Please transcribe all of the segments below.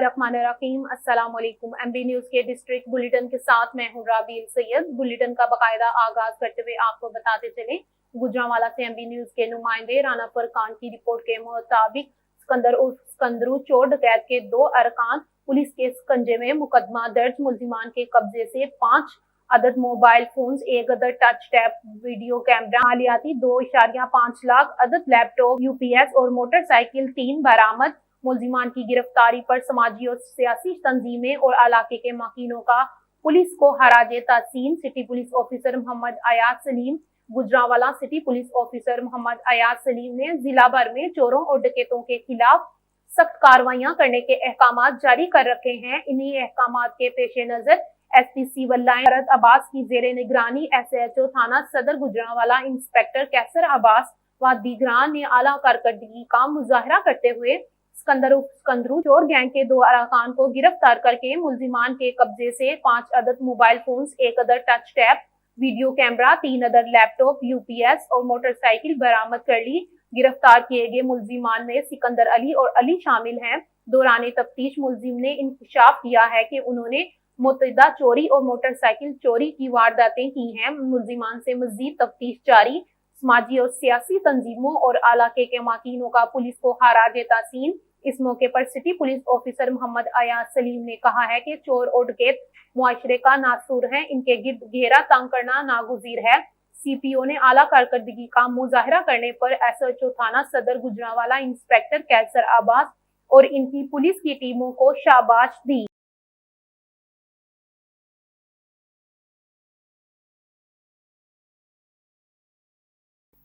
बिस्मिल्लाहिर्रहमानिर्रहीम। अस्सलाम वालेकुम। एमबी न्यूज के डिस्ट्रिक्ट बुलेटिन के साथ मैं हूं राबील सैयद। बुलेटिन का बाकायदा आगाज करते हुए आपको बताते चले, गुजरांवाला से एमबी न्यूज के नुमाइंदे राना फरकान की रिपोर्ट के मुताबिक सिकंदरू चोर डकैत के 2 अरकान पुलिस के शिकंजे में, मुकदमा दर्ज। मुलजिमान के कब्जे से 5 अदद मोबाइल फोन्स, 1 अदद टच टैप वीडियो कैमरा, मालियाती 2.5 लाख अदद लैपटॉप, यूपीएस और मोटरसाइकिल 3 बरामद। मुलजिमान की गिरफ्तारी पर समाजी और सियासी तंजीमें और इलाके के माकिनों का पुलिस को खराजे तहसीन। City police officer Mohammad Ayaz Saleem Gujranwala city police officer Mohammad Ayaz Saleem ने जिला भर में चोरों और डकैतों के खिलाफ सख्त कार्रवाइयां करने के अहकाम जारी कर रखे हैं। इन्हीं अहकाम के पेश नजर एसपी सिविल लाइन शरद अब्बास की जेर निगरानी एसएचओ थाना सदर गुजरांवाला इंस्पेक्टर कैसर अब्बास व दीगरान ने आला कारकर्दगी का मुजाहरा करते हुए सिकंदरू चोर गैंग के 2 अरकान को गिरफ्तार करके मुलजिमान के कब्जे से 5 अदद मोबाइल फोन्स, 1 अदद टच टैप वीडियो कैमरा, 3 अदद लैपटॉप, यूपीएस और मोटरसाइकिल बरामद कर ली। गिरफ्तार किए गए मुलजिमान में सिकंदर अली और अली शामिल हैं। दौरान तफ्तीश मुलजिम ने इंकशाफ किया है कि उन्होंने मुतअद्दिदा चोरी और मोटरसाइकिल चोरी की वारदातें की हैं। मुलजिमान से मजीद तफ्तीश जारी। समाजी और सियासी तंजीमों और इलाके के माकिनों का पुलिस को खराजे तहसीन। इस मौके पर city police officer Mohammad Ayaz Saleem ने कहा है कि चोर और डकैत मुआशरे का नासूर हैं, इनके गिर्द घेरा तंग करना नागुजीर है। सीपीओ ने आला कारकर्दगी का मुजाहरा करने पर एसएचओ थाना सदर गुजरांवाला इंस्पेक्टर कैसर अब्बास और इनकी पुलिस की टीमों को शाबाश दी।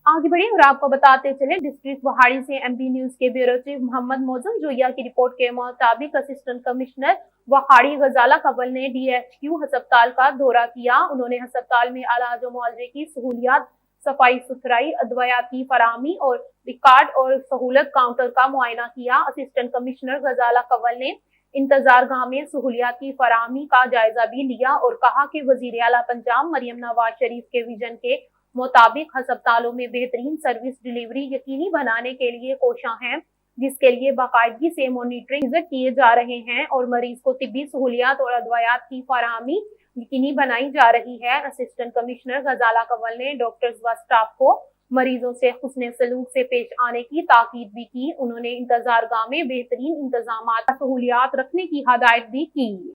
आगे बढ़े और आपको बताते चले, डिस्ट्रिक्ट वहाड़ी से एमपी न्यूज के ब्यूरो चीफ मोहम्मद मौजम जोया की रिपोर्ट के मुताबिक असिस्टेंट कमिश्नर वहाड़ी गजाला कवल ने डीएचक्यू अस्पताल का दौरा किया। उन्होंने अस्पताल में इलाज और मुआवजे की सहूलियात, सफाई सुथराई, अदवियात की फराहमी और रिकॉर्ड और सहूलत काउंटर का मुआयना किया। असिस्टेंट कमिश्नर गजाला कवल ने इंतजार गाह में सहूलियात की फराहमी का जायजा भी लिया और कहा कि वजीर आला पंजाब मरियम नवाज शरीफ के विजन के मुताबिक अस्पतालों में बेहतरीन सर्विस डिलीवरी यकीनी बनाने के लिए कोशां हैं, जिसके लिए बाकायदगी से मॉनिटरिंग विजिट किए जा रहे हैं और मरीज को तिब्बी सहूलियात और अदवियात की फराहमी यकीनी बनाई जा रही है। असिस्टेंट कमिश्नर गजाला कवल ने डॉक्टर्स व स्टाफ को मरीजों से हुस्ने सलूक से पेश आने की ताकीद भी की। उन्होंने इंतजार गाह में बेहतरीन इंतजाम सहूलियात रखने की हदायत भी की।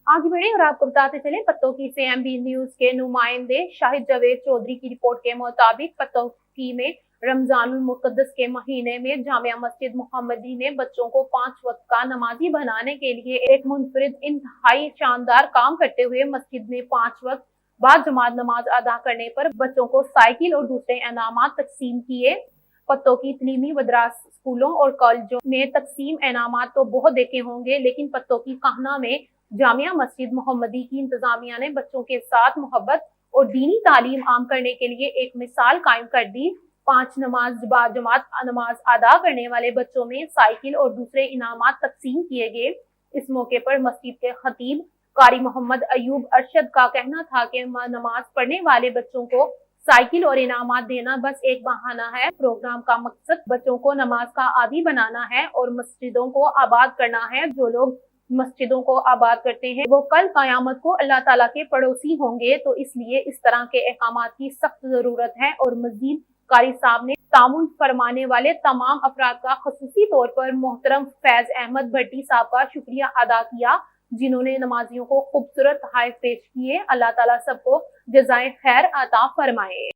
आगे बढ़े और आपको बताते चले, पत्तौकी से एमबी न्यूज के नुमाइंदे शाहिद जावेद चौधरी की रिपोर्ट के मुताबिक पत्तौकी में रमजानुल मुकद्दस के महीने में जामिया मस्जिद मोहम्मदी ने बच्चों को 5 वक्त का नमाजी बनाने के लिए एक मुनफरिद इंतहाई शानदार काम करते हुए मस्जिद में 5 वक्त बाद जमात नमाज अदा करने पर बच्चों को साइकिल और दूसरे इनामात तकसीम किए। पत्तौकी तलीमी मदरास स्कूलों और कॉलेजों में तकसीम इनामात तो बहुत देखे होंगे, लेकिन पत्तौकी कहना में जामिया मस्जिद मोहम्मदी की इंतजामिया ने बच्चों के साथ मोहब्बत और दीनी तालीम आम करने के लिए एक मिसाल कायम कर दी। 5 नमाज जमात नमाज अदा करने वाले बच्चों में साइकिल और दूसरे इनामात तकसीम किए गए। इस मौके पर मस्जिद के खतीब कारी मोहम्मद अयूब अरशद का कहना था कि नमाज पढ़ने वाले बच्चों को साइकिल और इनामात देना बस एक बहाना है। प्रोग्राम का मकसद बच्चों को नमाज का आदी बनाना है और मस्जिदों को आबाद करना है। जो लोग मस्जिदों को आबाद करते हैं वो कल कयामत को अल्लाह ताला के पड़ोसी होंगे, तो इसलिए इस तरह के अहकामात की सख्त जरूरत है। और मजीद कारी साहब ने तामुन फरमाने वाले तमाम अफराद का खसूसी तौर पर मोहतरम फैज अहमद भट्टी साहब का शुक्रिया अदा किया, जिन्होंने नमाजियों को खूबसूरत तोहफे पेश किए। अल्लाह ताला सबको जज़ाए खैर अता फरमाए।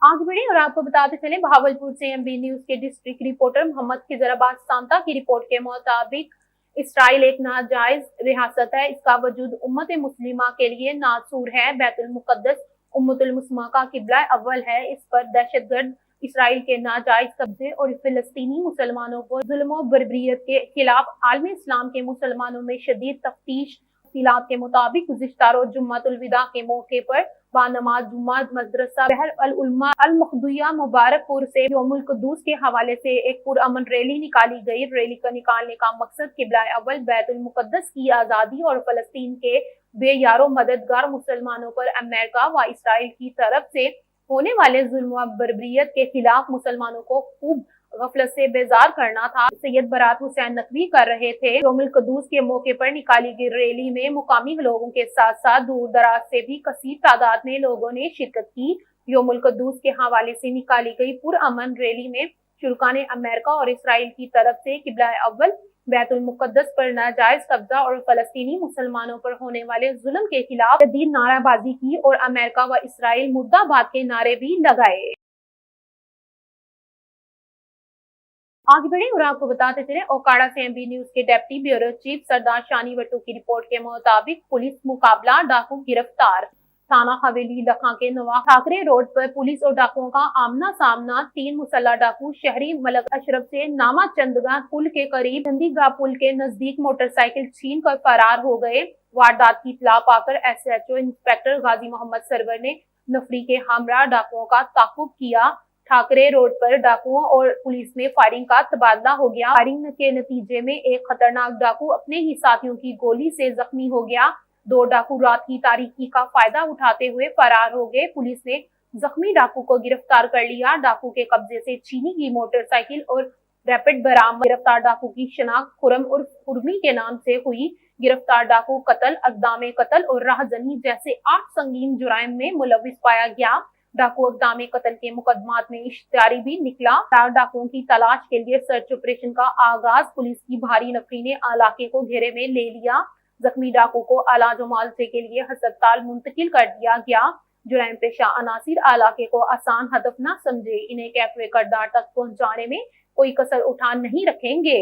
आगे बढ़े और आपको बताते चले, भावलपुर से एमबी न्यूज के डिस्ट्रिक्ट रिपोर्टर मोहम्मद खिजर अब्बास सांता की रिपोर्ट के मुताबिक इसराइल एक नाजायज रियासत है, इसका वजूद उम्मत मुस्लिमा के लिए नासूर है। बैतुल मुकद्दस उम्मतुल मुस्लिमा का किबला अव्वल है। इस पर दहशतगर्द इसराइल के नाजायज कब्जे और फिलिस्तीनी मुसलमानों पर जुल्म बर्बरियत के खिलाफ आलम इस्लाम के मुसलमानों में शदीद तफ्तीश। तफसीलात के मुताबिक गुज़िश्ता रोज जुम्मतुल विदा के मौके पर बानमाज जुम्मा मदरसा बहर अल उलमा अल मखदूया मुबारकपुर से यौमुल कुद्दूस के हवाले से एक पुरअमन रैली निकाली गई। रैली का निकालने का मकसद किबला अव्वल बैतुल मुकद्दस की आज़ादी और फलस्तीन के बेयारो मददगार मुसलमानों पर अमेरिका व इसराइल की तरफ से होने वाले जुल्म व बर्बरियत के खिलाफ मुसलमानों को खूब गफलत से बेजार करना था। सैयद बरात हुसैन नकवी कर रहे थे। यौमुल कुद्दूस के मौके पर निकाली गई रैली में मुकामी लोगों के साथ साथ दूर दराज से भी कसीर तादाद में लोगों ने शिरकत की। यौमुल कुद्दूस के हवाले से निकाली गई पुरअमन रैली में शुरकाने अमेरिका और इसराइल की तरफ से किबला अव्वल बैतुल मुकद्दस पर नाजायज कब्जा और फलस्तीनी मुसलमानों पर होने वाले जुल्म के खिलाफ शदीद नाराबाजी की और अमेरिका व इसराइल मुर्दाबाद के नारे भी लगाए। आगे बढ़े और आपको बताते चले, ओकाड़ा से एमबी न्यूज के डेप्टी ब्यूरो चीफ सरदार शानी वट्टू की रिपोर्ट के मुताबिक पुलिस मुकाबला, डाकू गिरफ्तार। थाना हवेली लखा के नवाब ठाकरे रोड पर पुलिस और डाकुओं का आमना सामना। 3 मुसल्ला डाकू शहरी मलक अशरफ से नामा चंदगा पुल के करीब चंदीगा पुल के नजदीक मोटरसाइकिल छीन कर फरार हो गए। वारदात की इत्तला पाकर एसएचओ इंस्पेक्टर गाजी मोहम्मद सरवर ने नफरी के हमरा डाकुओं का ताकुब किया। ठाकरे रोड पर डाकुओं और पुलिस में फायरिंग का तबादला हो गया। फायरिंग के नतीजे में एक खतरनाक डाकू अपने ही साथियों की गोली से जख्मी हो गया। 2 डाकू रात की तारीकी का फायदा उठाते हुए फरार हो गए। पुलिस ने जख्मी डाकू को गिरफ्तार कर लिया। डाकू के कब्जे से छीनी गई मोटरसाइकिल और रैपिड बरामद। गिरफ्तार डाकू की शनाख्त खुरम उर्फ खुरमी के नाम से हुई। गिरफ्तार डाकू कत्ल, अक़दाम कत्ल और राहजनी जैसे 8 संगीन जुराइम में मुलविस पाया गया। डाकू अक़दाम कत्ल के मुकदमात में इश्तिहारी भी निकला। 4 डाकुओं की तलाश के लिए सर्च ऑपरेशन का आगाज। पुलिस की भारी नफरी ने इलाके को घेरे में ले लिया। जख्मी डाकू को इलाज व मुआवजे के लिए अस्पताल मुंतकिल कर दिया गया। जुराइम पेशा अनासिर इलाके को आसान हदफ न समझे, इन्हें कैफे करदार तक पहुंचाने में कोई कसर उठा नहीं रखेंगे।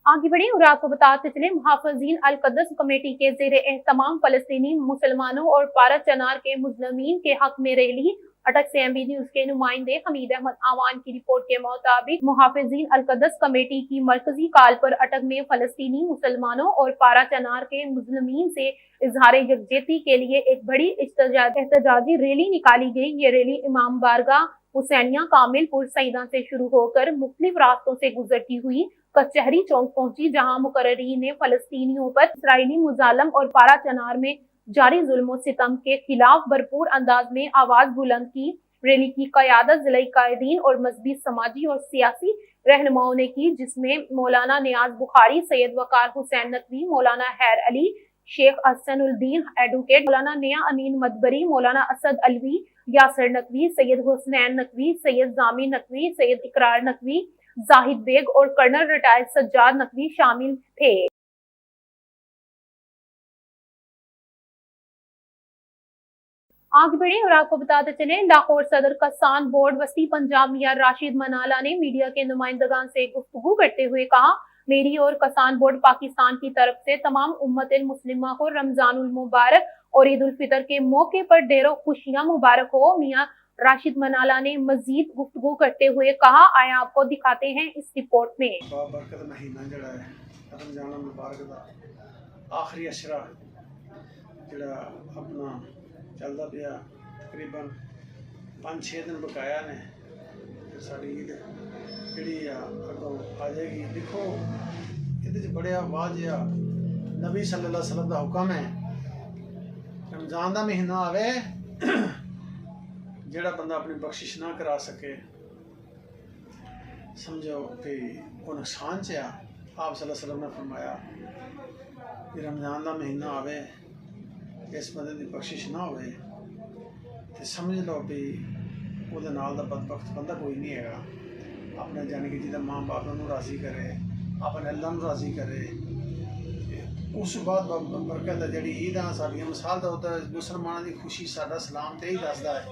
आगे बढ़े और आपको बताते चले, मुहाफ़िज़ीन अल क़ुद्स कमेटी के ज़ेरे एहतमाम फ़लस्तीनी मुसलमानों और पारा चनार के मुज़लमीन के हक में रैली। अटक से एमबी न्यूज के नुमाइंदे हमीद अहमद आवान की रिपोर्ट के मुताबिक मुहाफ़िज़ीन अल क़ुद्स कमेटी की मरकजी काल पर अटक में फ़लस्तीनी मुसलमानों और पारा चनार के मुज़लमीन से इजहार यकजहती के लिए एक बड़ी एहतजाजी रैली निकाली गई। ये रैली इमाम बारगाह हुसैनिया कामिलपुर सईदा से शुरू होकर मुख्तलिफ रास्तों से गुजरती हुई कचहरी चौक पहुंची, जहां मुकर्ररीन ने फलस्तीनियों पर इसराइली मुजालम और पारा चनार में जारी जुल्म सितम के खिलाफ भरपूर अंदाज में आवाज बुलंद की। रैली की क़यादत ज़िला कायदीन और मजहबी, समाजी और सियासी रहनुमाओं ने की, जिसमें मौलाना नियाज बुखारी, सैयद वकार हुसैन नकवी, मौलाना हैर अली, शेख हसनुद्दीन एडवोकेट, मौलाना निया अमीन मदबरी, मौलाना असद अलवी, यासर नकवी, सैयद हुसनैन नकवी, सैयद जामी नकवी, सैयद इकरार नकवी, जाहिद बेग और कर्नल रिटायर्ड सज्जाद नकवी शामिल थे। आगे बढ़े और आपको बताते चले, लाहौर सदर कसान बोर्ड वसी पंजाब मियां राशिद मनाला ने मीडिया के नुमाइंदगान से गुफ्तगू करते हुए कहा, मेरी और कसान बोर्ड पाकिस्तान की तरफ से तमाम उम्मत मुस्लिमा को रमजानुल मुबारक और ईद उल फितर के मौके पर ढेरों खुशियां मुबारक हो। मियां राशिद मनाला ने मजीद गुफ्तगू करते हुए कहा, आया आपको दिखाते हैं इस रिपोर्ट में। बाबरकत महीना जड़ा है रमजान मुबारक दा आखिरी अशरा जड़ा अपना चलता पिया, तकरीबन 5-6 दिन बकाया ने साड़ी ईद जी अगों आ जाएगी। देखो ये बड़े वाजिया नबी सल्लल्लाहु अलैहि वसल्लम का हुक्म है, रमजान का महीना आवे जेड़ा बंदा अपनी बख्शिश ना करा सके समझो कि वो नुकसान च आ। आप सल्लल्लाहु अलैहि वसल्लम ने फरमाया कि रमजान का महीना आवे इस बंदे की बख्शिश ना होवे तो समझ लो भी ਉਹਦੇ ਨਾਲ ਦਾ बदबख्त बंदा कोई नहीं है। अपने जाने कि जिदा माँ बाप ਨੂੰ राज़ी करे, अपने अल्लाह ਨੂੰ राज़ी करे। उस बाद बरकत है जी ईद साड़ियाँ मिसाल का होता है। मुसलमानों की खुशी साडा सलाम तो यही दसदा है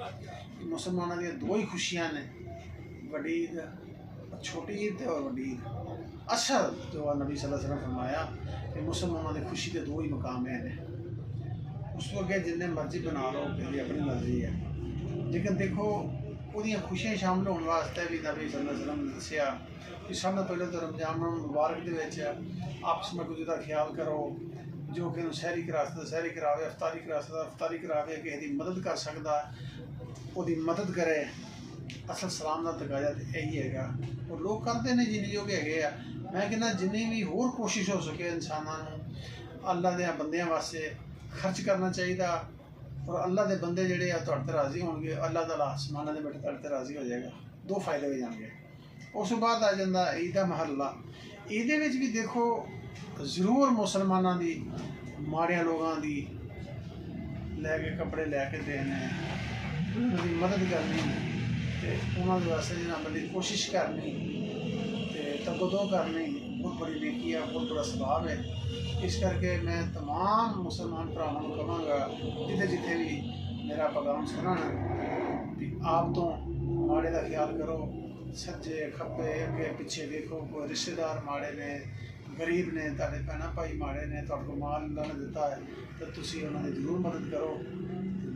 कि मुसलमानों दी 2 ही खुशियाँ ने, बड़ी ईद, छोटी ईद और बड़ी ईद। असल जो नबी सल्लल्लाहु अलैहि वसल्लम फरमाया कि मुसलमानों की खुशी के 2 ही मकाम हैं। उस अगे जिन्ने मर्जी बना लो कि अपनी मर्जी है, लेकिन देखो उहदियां खुशियां शामिल होने वास्ते भी नबी सल्लल्लाहु अलैहि वसल्लम ने दस्सिया कि सब तो पहले तो रमजान मुबारक दे विच आपस में कुछ का ख्याल करो, जो कि सहरी करा सकता सहरी करावे, अफ्तारी करा सकता अफ्तारी करावे, किसी की मदद कर सकता उसकी मदद करे। असल सलाम का तकाजा तो यही है और लोग करते हैं जिन्ने जो है। मैं कहना जिन्नी भी होर कोशिश हो सके इंसानों अल्लाह के बंदियां वास्ते खर्च करना चाहिए और अल्लाह के बंदे जोड़े तुहाडे ते राज़ी होणगे, अल्लाह ताला आसमानां दे बैठे तुहाडे ते राज़ी हो जाएगा। ਦੋ ਫਾਇਦੇ ਹੋ ਜਾਣਗੇ। ਉਸ ਤੋਂ ਬਾਅਦ ਆ ਜਾਂਦਾ ਈਦ ਦਾ ਮਹੱਲਾ। ਇਹਦੇ ਵਿੱਚ ਵੀ ਦੇਖੋ ਜ਼ਰੂਰ ਮੁਸਲਮਾਨਾਂ ਦੀ ਮਾੜਿਆਂ ਲੋਕਾਂ ਦੀ ਲੈ ਕੇ ਕੱਪੜੇ ਲੈ ਕੇ ਦੇਣੇ, ਉਹਨਾਂ ਦੀ ਮਦਦ ਕਰਨੀ ਤੇ ਉਹਨਾਂ ਦੇ ਵਾਸਤੇ ਜਨਾਬ ਦੀ ਕੋਸ਼ਿਸ਼ ਕਰਨੀ ਤੇ ਤਗਦੋ ਕਰਨੀ ਬਹੁਤ ਬੜੀ ਨੇਕੀ ਹੈ, ਬਹੁਤ ਬੜਾ ਸਵਾਬ ਹੈ। ਇਸ ਕਰਕੇ ਮੈਂ ਤਮਾਮ ਮੁਸਲਮਾਨ ਭਰਾਵਾਂ ਨੂੰ ਕਹਾਂਗਾ ਜਿੱਥੇ ਜਿੱਥੇ ਵੀ ਮੇਰਾ ਪੈਗਾਮ ਸੁਣਨ ਵੀ ਆਪ ਤੋਂ ਮਾੜੇ ਦਾ ਖਿਆਲ ਕਰੋ, ਸੱਜੇ ਖੱਬੇ ਅੱਗੇ ਪਿੱਛੇ ਦੇਖੋ, ਕੋਈ ਰਿਸ਼ਤੇਦਾਰ ਮਾੜੇ ਨੇ, ਗਰੀਬ ਨੇ, ਤੁਹਾਡੇ ਭੈਣਾਂ ਭਾਈ ਮਾੜੇ ਨੇ, ਤੁਹਾਡੇ ਕੋਲ ਮਾਲ ਅੱਲਾ ਨੇ ਦਿੱਤਾ ਹੈ ਤਾਂ ਤੁਸੀਂ ਉਹਨਾਂ ਦੀ ਜ਼ਰੂਰ ਮਦਦ ਕਰੋ।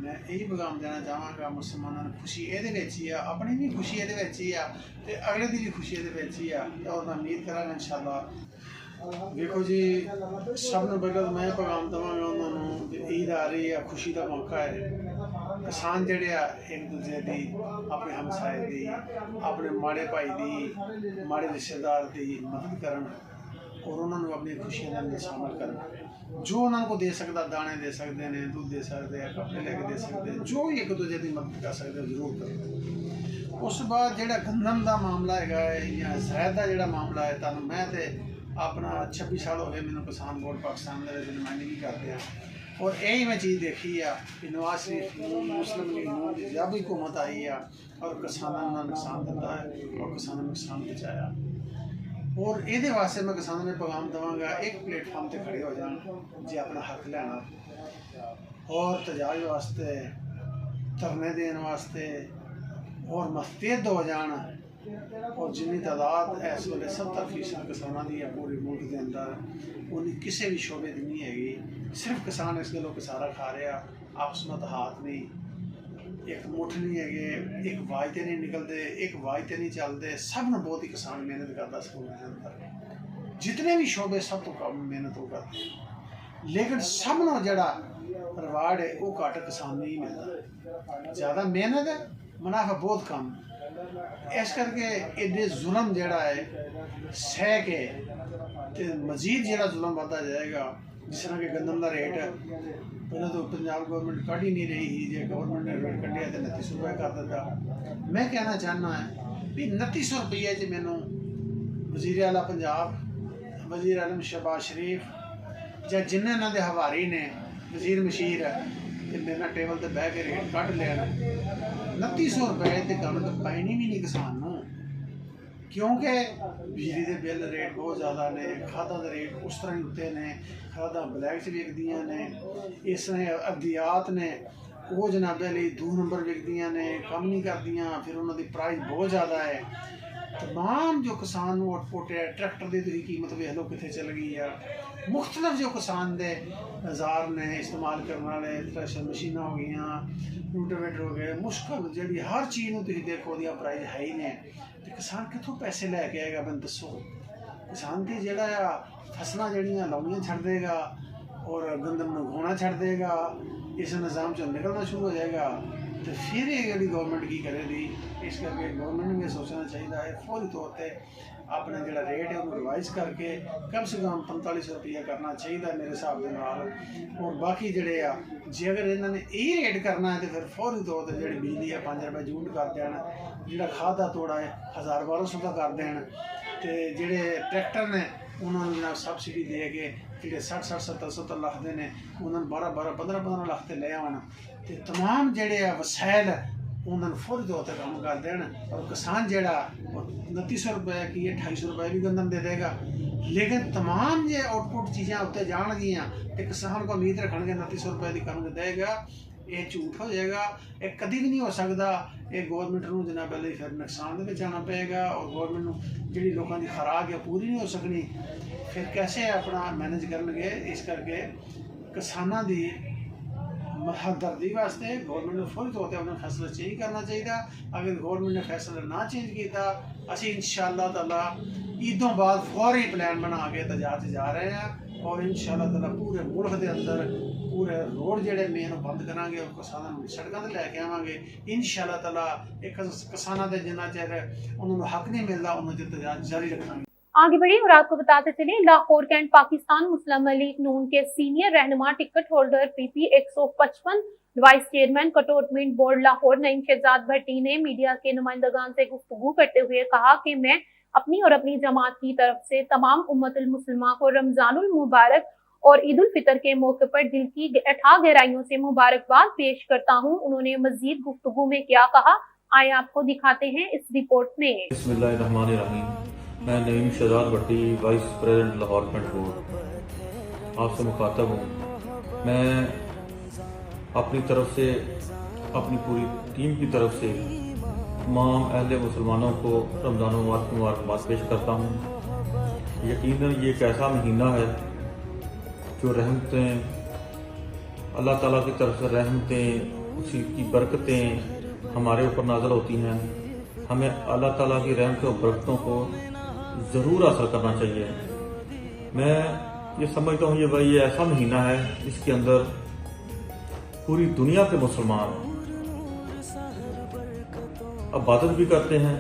ਮੈਂ ਇਹੀ ਪੈਗਾਮ ਦੇਣਾ ਚਾਹਾਂਗਾ ਮੁਸਲਮਾਨਾਂ ਨੂੰ, ਖੁਸ਼ੀ ਇਹਦੇ ਵਿੱਚ ਹੀ ਆ, ਆਪਣੀ ਵੀ ਖੁਸ਼ੀ ਇਹਦੇ ਵਿੱਚ ਹੀ ਆ ਤੇ ਅਗਲੇ ਦੀ ਵੀ ਖੁਸ਼ੀ ਇਹਦੇ ਵਿੱਚ ਹੀ ਆ। ਤੇ ਔਰ ਮੈਂ ਉਮੀਦ ਕਰਾਂਗਾ ਇਨਸ਼ਾਅੱਲਾ। ਦੇਖੋ ਜੀ, ਸਭ ਨੂੰ ਪਹਿਲਾਂ ਮੈਂ ਪੈਗਾਮ ਦੇਵਾਂਗਾ ਉਹਨਾਂ ਨੂੰ ਕਿ ਈਦ ਆ ਰਹੀ ਆ, ਖੁਸ਼ੀ ਦਾ ਮੌਕਾ ਹੈ। ਕਿਸਾਨ ਜਿਹੜੇ ਆ ਇੱਕ ਦੂਜੇ ਦੀ, ਆਪਣੇ ਹਮਸਾਏ ਦੀ, ਆਪਣੇ ਮਾੜੇ ਭਾਈ ਦੀ, ਮਾੜੇ ਰਿਸ਼ਤੇਦਾਰ ਦੀ ਮਦਦ ਕਰਨ ਔਰ ਉਹਨਾਂ ਨੂੰ ਆਪਣੀ ਖੁਸ਼ੀਆਂ ਦੇ ਅੰਦਰ ਸ਼ਾਮਲ ਕਰਨ। ਜੋ ਉਹਨਾਂ ਨੂੰ ਦੇ ਸਕਦਾ, ਦਾਣੇ ਦੇ ਸਕਦੇ ਨੇ, ਦੁੱਧ ਦੇ ਸਕਦੇ ਆ, ਕੱਪੜੇ ਲੈ ਕੇ ਦੇ ਸਕਦੇ, ਜੋ ਵੀ ਇੱਕ ਦੂਜੇ ਦੀ ਮਦਦ ਕਰ ਸਕਦੇ ਜ਼ਰੂਰ ਕਰੋ। ਉਸ ਤੋਂ ਬਾਅਦ ਜਿਹੜਾ ਗੰਦਮ ਦਾ ਮਾਮਲਾ ਹੈਗਾ ਹੈ ਜਾਂ ਜ਼ੈਦ ਦਾ ਜਿਹੜਾ ਮਾਮਲਾ ਹੈ, ਤੁਹਾਨੂੰ ਮੈਂ ਤੇ ਆਪਣਾ 26 ਸਾਲ ਹੋ ਗਏ ਮੈਨੂੰ ਕਿਸਾਨ ਬੋਰਡ ਪਾਕਿਸਤਾਨ ਦੇ ਵਿੱਚ ਨੁਮਾਇੰਦਗੀ ਕਰਦੇ ਆ ਔਰ ਇਹੀ ਮੈਂ ਚੀਜ਼ ਦੇਖੀ ਆ ਕਿ ਨਵਾਜ਼ ਸ਼ਰੀਫ ਨੂੰ ਮੁਸਲਿਮ ਲੀਗ ਨੂੰ ਜਦ ਵੀ ਹੁਕੂਮਤ ਆਈ ਆ ਔਰ ਕਿਸਾਨਾਂ ਨੂੰ ਨੁਕਸਾਨ ਦਿੱਤਾ ਹੈ ਔਰ ਕਿਸਾਨਾਂ ਨੂੰ ਨੁਕਸਾਨ ਪਹੁੰਚਾਇਆ। ਔਰ ਇਹਦੇ ਵਾਸਤੇ ਮੈਂ ਕਿਸਾਨਾਂ ਨੂੰ ਪੈਗਾਮ ਦੇਵਾਂਗਾ, ਇੱਕ ਪਲੇਟਫਾਰਮ ਤੇ ਖੜੇ ਹੋ ਜਾਣ ਜੇ ਆਪਣਾ ਹੱਕ ਲੈਣਾ ਔਰ ਤਜਾਜ ਵਾਸਤੇ, ਧਰਨੇ ਦੇਣ ਵਾਸਤੇ ਔਰ ਮੁस्तैद ਹੋ जान। और जिन्नी तादाद इस वे 70% किसानों की है पूरे मुल्क के अंदर, उन्नी किसी भी शोबे की नहीं हैगी। सिर्फ किसान इस गलों किसारा खा रहा, आपस में हाथ नहीं, एक मुठ नहीं है, एक वाजते नहीं निकलते, एक वाजते नहीं चलते। सब ने बहुत ही किसान मेहनत करता स्कूल के अंदर, जितने भी शोबे सब तो कम मेहनत वो करते, लेकिन सब ने जड़ा रिवार्ड है वो घट किसान नहीं मिलता। ज़्यादा मेहनत है, मुनाफा बहुत कम। इस करके एडे जुल्म जड़ा है सह के ते मजीद जड़ा जुल्म बढ़ता जाएगा। जिस तरह के गंदम का रेट है, पहले तो पंजाब गवर्नमेंट कढ़ ही नहीं रही थी, जो गवर्नमेंट ने रेट कढ़िया तो 2900 रुपये कर दिता। मैं कहना चाहना है भी 2900 रुपये च मैनू वजीर आला पंजाब, वजीर आलम शहबाज शरीफ या जिन्हें इन्होंने हवारी ने वजीर मशीर ते मेरे टेबल ते बह के रेट कढ़ लिया। 2900 रुपये तो कणक पैनी भी नहीं किसान नूं, क्योंकि बिजली के बिल रेट बहुत ज़्यादा ने, खादा के रेट उस तरह ही उत्ते ने, खादा ब्लैक च विकदियां ने, इस तरह अद्दियात ने वो जनाबे लिए 2 नंबर विकदियां ने, कम नहीं करदियां, फिर उन्होंने प्राइस बहुत ज़्यादा है। तमाम जो किसान आउटपुट है, ट्रैक्टर की तुसीं कीमत वेख लो कित्थे चल गई है। मुख्तलिफ जो किसान के औजार ने इस्तेमाल करने वाले, थ्रैशर मशीन हो गई, रोटावेटर हो गए, मुश्किल जी हर चीज़ में तुसीं देखो दी प्राइस है ही ने। तो किसान कितों पैसे लैके आएगा मैनूं दसो। किसान की जिहड़ा फसलां जिहड़ियां लाउणियां छड्ड देगा और गंदम नूं उगाउणा छड्ड देगा, इस निज़ाम चों निकलना शुरू हो जाएगा तो फिर ये जिहड़ी गवर्नमेंट की करेगी। इस करके गवर्नमेंट ने सोचना चाहिए है फौरी तौर पर अपना जो रेट है उन्होंने रिवाइज करके कम से कम 4500 रुपया करना चाहिए मेरे हिसाब के नाल। और बाकी जोड़े आ जे अगर इन्होंने यही रेट करना है तो फिर फौरी तौर पर जी बिजली है 5 रुपये यूनिट कर देन, जोड़ा खाद का तोड़ा है 1000-1200 का कर देन, तो जोड़े ट्रैक्टर ने उन्होंने जनाब सबसिडी दे के जो 60-60, 70-70 लाख के ने उन्होंने 12-12, 15-15 लाख से ले आन। तो तमाम जोड़े वसैल उन्होंने फौरी तौर पर काम कर देन और किसान जोड़ा 2900 रुपये की 2800 रुपये भी गंदम दे देगा। लेकिन तमाम जो आउटपुट चीज़ें उत्ते जाएगियाँ तो किसान को उम्मीद रखेंगे 2900 रुपये की कणक देगा, ये झूठ हो जाएगा, ये कभी भी नहीं हो सकता। ये गवर्नमेंट को जनाब पहले फिर नुकसान के आना पेगा और गवर्नमेंट जी लोगों की खुराक है पूरी नहीं हो सकनी, फिर कैसे अपना मैनेज करेंगे। इस करके किसानों की हमदर्दी वास्ते गवर्नमेंट ने फौरी तौर पर अपना फैसला चेंज करना चाहिए। अगर गवर्नमेंट ने फैसला ना चेंज किया असी इंशाअल्लाह ताला ईदों बाद फौरी प्लान बना के तजारत जा रहे हैं और इंशाअल्लाह ताला पूरे मुल्क के अंदर पूरे रोड जोड़े मेन बंद करांगे और किसानों को सड़कों पर लैके आवांगे इंशाअल्लाह ताला। एक किसानों के जिन्ना चेर उन्होंने हक नहीं मिलता उन्होंने तजारत जारी रखेंगे। आगे बढ़े और आपको बताते चले Lahore cantt Pakistan Muslim League Noon के सीनियर रहनुमा ticket holder PP 155 vice chairman cantonment board Lahore Naeem Shahzad Bhatti ने मीडिया के नुमाइंदगान से गुफ्तगू करते हुए कहा कि मैं अपनी और अपनी जमात की तरफ से तमाम उम्मतुल मुस्लिमा को रमजानुल मुबारक और ईद उल फितर के मौके पर दिल की अथाह गहराइयों से मुबारकबाद पेश करता हूँ। उन्होंने मजीद गुफ्तगू में क्या कहा, आए आपको दिखाते हैं इस रिपोर्ट में। बिस्मिल्लाहिर्रहमानिर्रहीम। मैं Naeem Shahzad Bhatti, vice president Lahore cantt board, आपसे मुखातब हूँ। मैं अपनी तरफ से, अपनी पूरी टीम की तरफ से तमाम अहले मुसलमानों को रमज़ान मुबारक की मुबारकबाद पेश करता हूँ। यकीनन ये एक ऐसा महीना है जो रहमतें, अल्लाह ताला की तरफ से रहमतें, उसी की बरकतें हमारे ऊपर नाज़िल होती हैं। हमें अल्लाह ताला की रहमतों और बरकतों को ज़रूर हासिल करना चाहिए। मैं ये समझता हूँ ये ऐसा महीना है जिसके अंदर पूरी दुनिया के मुसलमान इबादत भी करते हैं,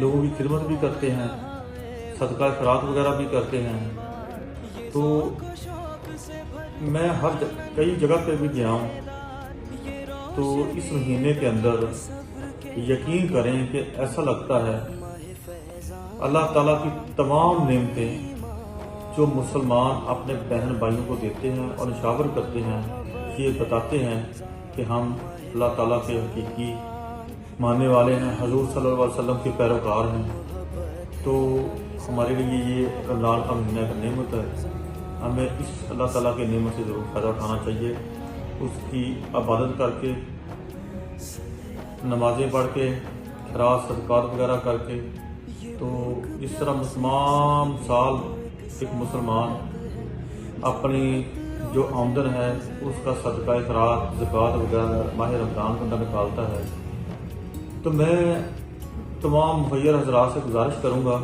लोगों की खिदमत भी करते हैं, सदका खैरात वगैरह भी करते हैं। तो मैं कई जगह पे भी गया हूँ, तो इस महीने के अंदर यकीन करें कि ऐसा लगता है अल्लाह ताला की तमाम नेमतें जो मुसलमान अपने बहन भाइयों को देते हैं और निशावर करते हैं, ये बताते हैं कि हम अल्लाह ताला के हकीकी मानने वाले हैं, हजूर सल्लल्लाहु अलैहि वसल्लम के पैरोकार हैं। तो हमारे लिए ये रमज़ान का महीना एक नेमत है। हमें इस अल्लाह ताला के नेमत से ज़रूर फ़ायदा उठाना चाहिए, उसकी इबादत करके, नमाज़ें पढ़ के, खैरात सदक़ात वगैरह करके। तो जिस तरह तमाम साल एक मुसलमान अपनी जो आमदन है उसका सदका खैरात ज़कात वगैरह माह रमज़ान के अंदर निकालता है, तो मैं तमाम मुखय्यर हज़रात से गुजारिश करूँगा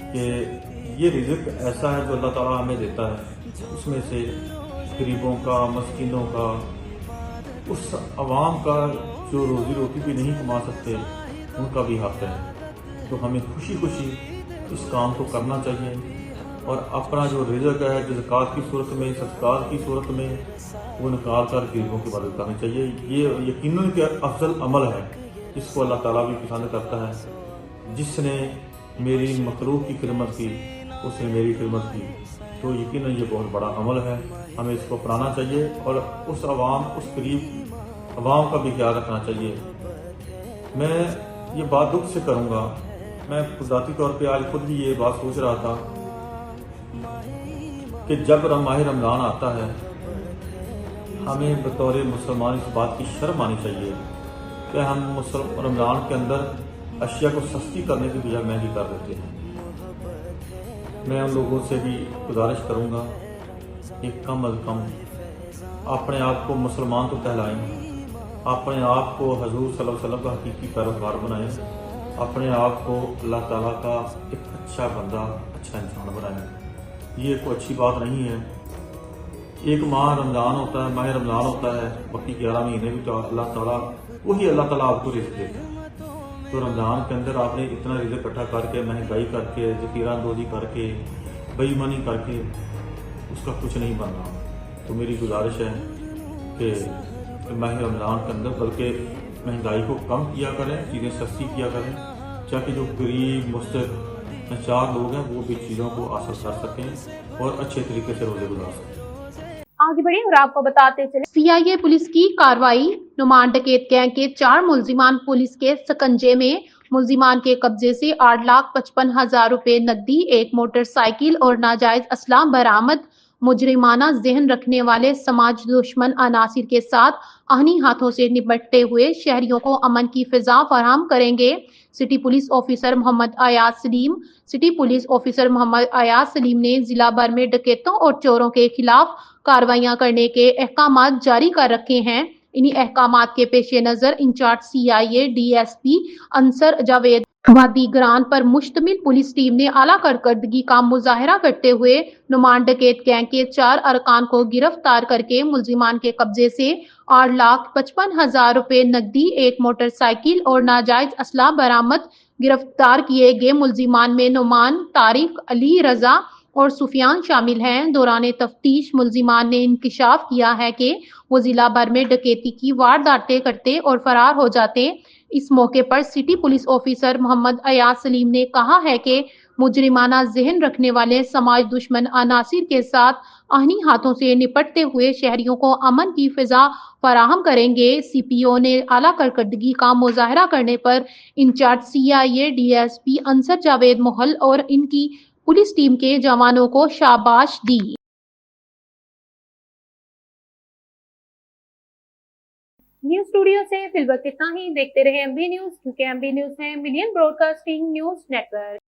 कि ये रिज़्क़ ऐसा है जो अल्लाह ताला हमें देता है, उसमें से गरीबों का, मस्कीनों का, उस अवाम का जो रोज़ी रोटी भी नहीं कमा सकते उनका भी हक़ है। तो हमें खुशी खुशी इस काम को करना चाहिए और अपना जो रिज़्क़ है जो ज़कात की सूरत में, सदक़ात की सूरत में, वो निकाल कर गरीबों की मदद करनी चाहिए। ये यकीनन के अफजल अमल है जिसको अल्लाह ताला भी पसंद करता है। जिसने मेरी मखलूक की खिदमत की उसने मेरी खिदमत की, तो यकीनन ये बहुत बड़ा अमल है, हमें इसको अपनाना चाहिए और उस अवाम, उस गरीब अवाम का भी ख्याल रखना चाहिए। मैं ये बात दुख से करूँगा, मैं ज़ाती तौर पे आज खुद भी ये बात सोच रहा था कि जब माह रमज़ान आता है हमें बतौर मुसलमान इस बात की शर्म आनी चाहिए कि हम रमज़ान के अंदर अशिया को सस्ती करने की बजाय महंगी कर देते हैं। मैं उन लोगों से भी गुजारिश करूँगा कि कम अज़ कम अपने आप को मुसलमान तो कहलाएं, अपने आप को हजूर सल्लल्लाहु अलैहि वसल्लम का हकीकी पैरोकार बनाएं, अपने आप को अल्लाह ताला का एक अच्छा बंदा, अच्छा इंसान बनाएं। ये कोई अच्छी बात नहीं है। एक माह रमज़ान होता है, माह रमज़ान होता है, बाकी 11 महीने भी तो अल्लाह ताला आपको रिज़्क़ देता है। तो रमज़ान के अंदर आपने इतना रिज़्क़ इकट्ठा करके, महंगाई करके, ज़ख़ीरांदोज़ी करके, बेईमानी करके उसका कुछ नहीं बन रहा। तो मेरी गुजारिश है कि माह रमज़ान के अंदर बल्कि महंगाई को कम किया करें, चीज़ें सस्ती किया करें, ताकि जो गरीब मुस्तहक़ लाचार लोग हैं वो भी चीज़ों को हासिल कर सकें और अच्छे तरीके से रोज़े गुजार सकें। आगे बढ़े और आपको बताते चले सीआईए पुलिस की कार्रवाई, नुमान डकैत गैंग के 4 मुलजिमान पुलिस के सकंजे में। मुलजिमान के कब्जे से 8,55,000 रुपए नकदी, एक मोटरसाइकिल और नाजायज असला बरामद। मुजरिमाना जहन रखने वाले समाज दुश्मन अनासिर के साथ आहनी हाथों से निपटते हुए शहरियों को अमन की फिजा फराहम करेंगे। City police officer Mohammad Ayaz Saleem ने जिला भर में डकैतों और चोरों के खिलाफ कार्रवाइयां करने के अहकामात जारी कर रखे हैं। इन्हीं अहकामात के पेश नजर incharge CIA DSP Ansar Javed वादी ग्रान पर मुश्तमिल पुलिस टीम ने आला कारकर्दगी का मुजाहरा करते हुए नुमान डकैत गैंग के 4 अरकान को गिरफ्तार करके मुलजिमान के कब्जे से 8,55,000 रुपए नकदी, एक मोटरसाइकिल और नाजायज असला बरामद गिरफ्तार किए गए मुलजिमान में नुमान, तारिक, अली रजा और सुफियान शामिल हैं। दौरान तफ्तीश मुलजिमान ने इंकशाफ किया है कि वो जिला भर में डकैती की वारदातें करते और फरार हो जाते। इस मौके पर city police officer Mohammad Ayaz Saleem ने कहा है कि मुजरिमाना जहन रखने वाले समाज दुश्मन अनासिर के साथ आहनी हाथों से निपटते हुए शहरियों को अमन की फिजा फराहम करेंगे। सीपीओ ने आला कारकर्दगी का मुजाहरा करने पर in charge CIA DSP Ansar Javed Mohal और इनकी पुलिस टीम के जवानों को शाबाश दी। न्यूज स्टूडियो से फिलहाल इतना ही। देखते रहे एमबी न्यूज, क्योंकि एमबी न्यूज है मिलियन ब्रॉडकास्टिंग न्यूज नेटवर्क।